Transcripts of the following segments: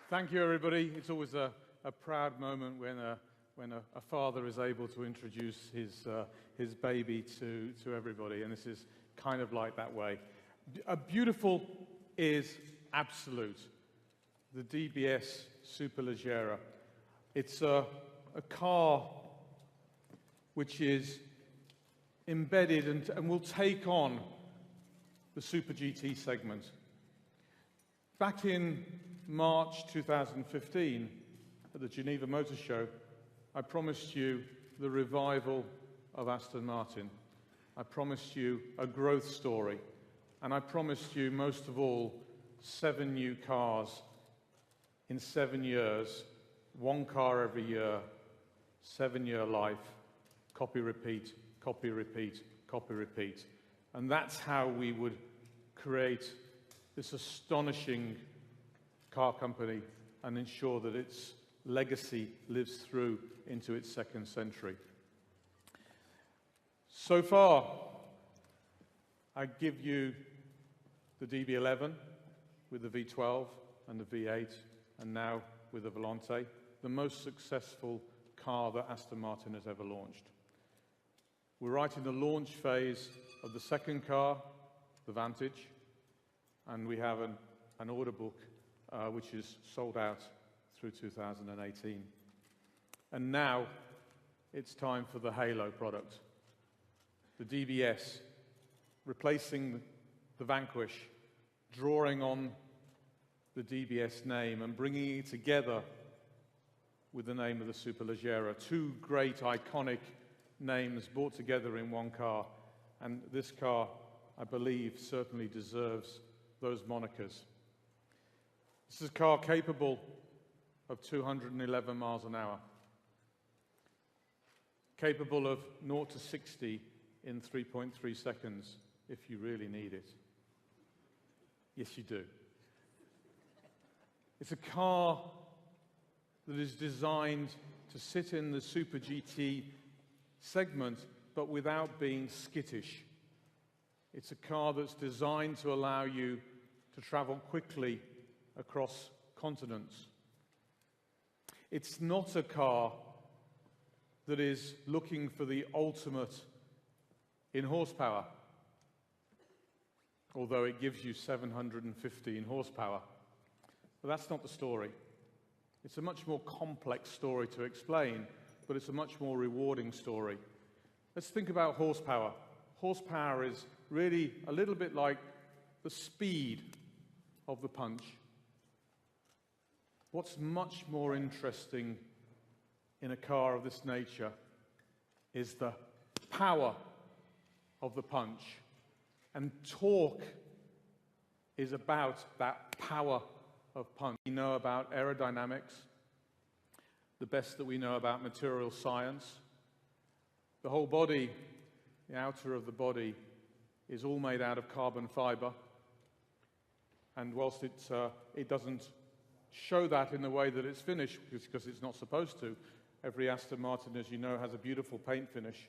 Thank you, everybody. It's always a proud moment when a father is able to introduce his baby to everybody, and this is kind of like that way. A beautiful is absolute. The DBS Superleggera. It's a car which is embedded and will take on the Super GT segment. Back in March 2015, at the Geneva Motor Show, I promised you the revival of Aston Martin. I promised you a growth story. And I promised you, most of all, 7 new cars in 7 years, 1 car every year, 7-year life, copy, repeat, copy, repeat, copy, repeat. And that's how we would create this astonishing car company and ensure that its legacy lives through into its 2nd century. So far, I give you the DB11 with the V12 and the V8, and now with the Volante, the most successful car that Aston Martin has ever launched. We're right in the launch phase of the 2nd car, the Vantage, and we have an order book which is sold out through 2018. And now it's time for the Halo product, the DBS, replacing the Vanquish, drawing on the DBS name and bringing it together with the name of the Superleggera. 2 great iconic names brought together in 1 car, and this car, I believe, certainly deserves those monikers. This is a car capable of 211 miles an hour, capable of 0 to 60 in 3.3 seconds if you really need it. Yes, you do. It's a car that is designed to sit in the Super GT segment, but without being skittish. It's a car that's designed to allow you to travel quickly across continents. It's not a car that is looking for the ultimate in horsepower, although it gives you 715 horsepower. But that's not the story. It's a much more complex story to explain, but it's a much more rewarding story. Let's think about horsepower. Horsepower is really a little bit like the speed of the punch. What's much more interesting in a car of this nature is the power of the punch. And torque is about that power of punch. We know about aerodynamics, the best that we know about material science. The whole body, the outer of the body, is all made out of carbon fibre. And whilst it doesn't show that in the way that it's finished, because it's not supposed to, every Aston Martin, as you know, has a beautiful paint finish.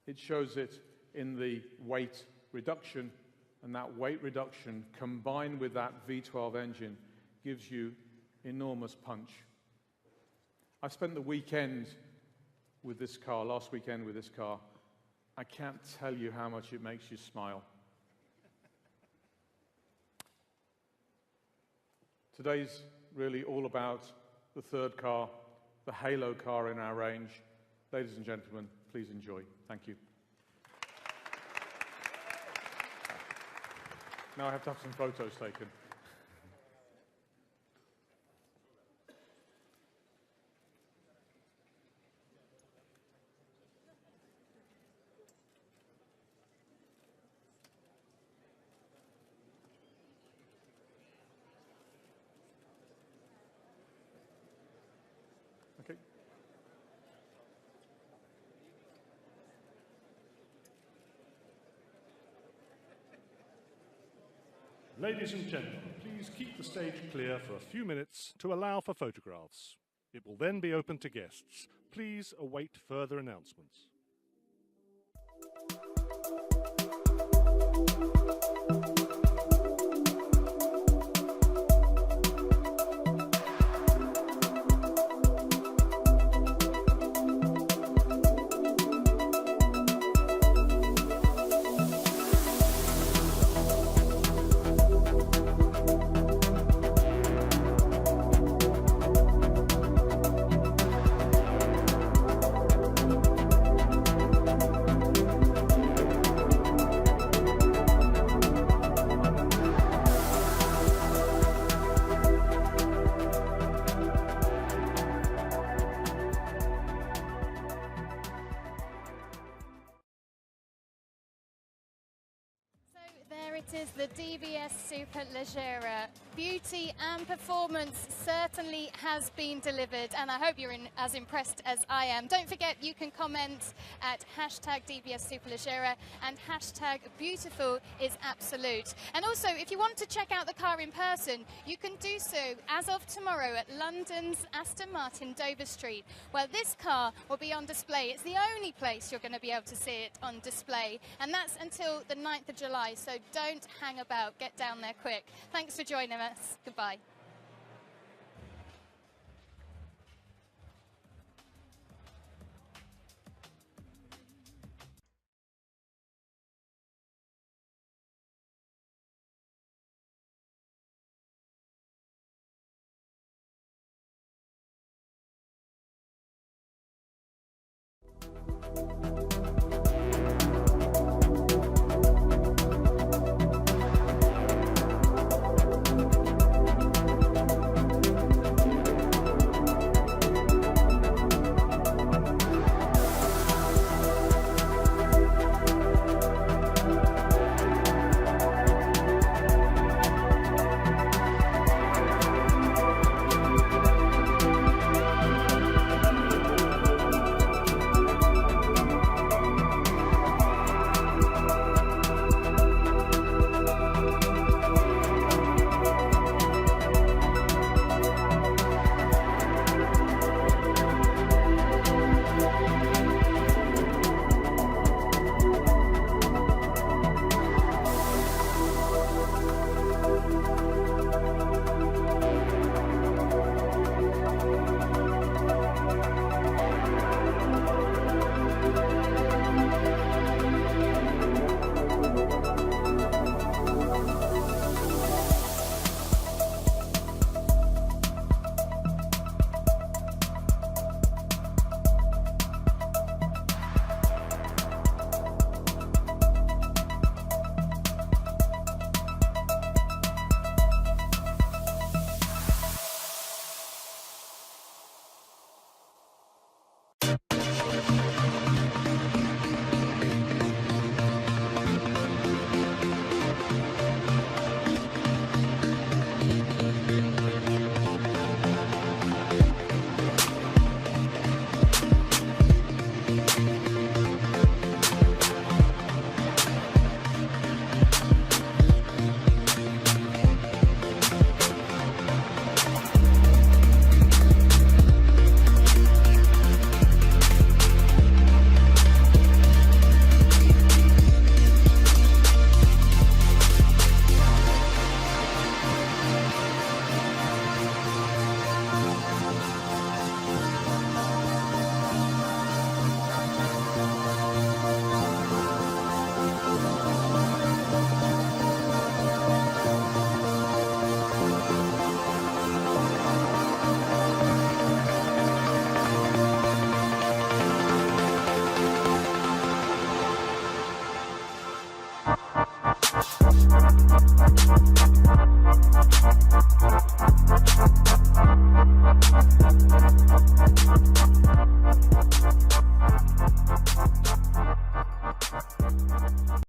It shows it in the weight reduction, and that weight reduction combined with that V12 engine gives you enormous punch. I spent the weekend with this car, last weekend with this car. I can't tell you how much it makes you smile. Today's really all about the 3rd car, the Halo car in our range. Ladies and gentlemen, please enjoy. Thank you. Now I have to have some photos taken. Okay. Ladies and gentlemen, please keep the stage clear for a few minutes to allow for photographs. It will then be open to guests. Please await further announcements. There it is, the DBS Superleggera. Beauty and performance certainly has been delivered, and I hope you're as impressed as I am. Don't forget, you can comment at hashtag DBS Superleggera and hashtag beautiful is absolute. And also, if you want to check out the car in person, you can do so as of tomorrow at London's Aston Martin Dover Street, where this car will be on display. It's the only place you're going to be able to see it on display, and that's until the 9th of July, so don't hang about, get down there quick. Thanks for joining us. Goodbye.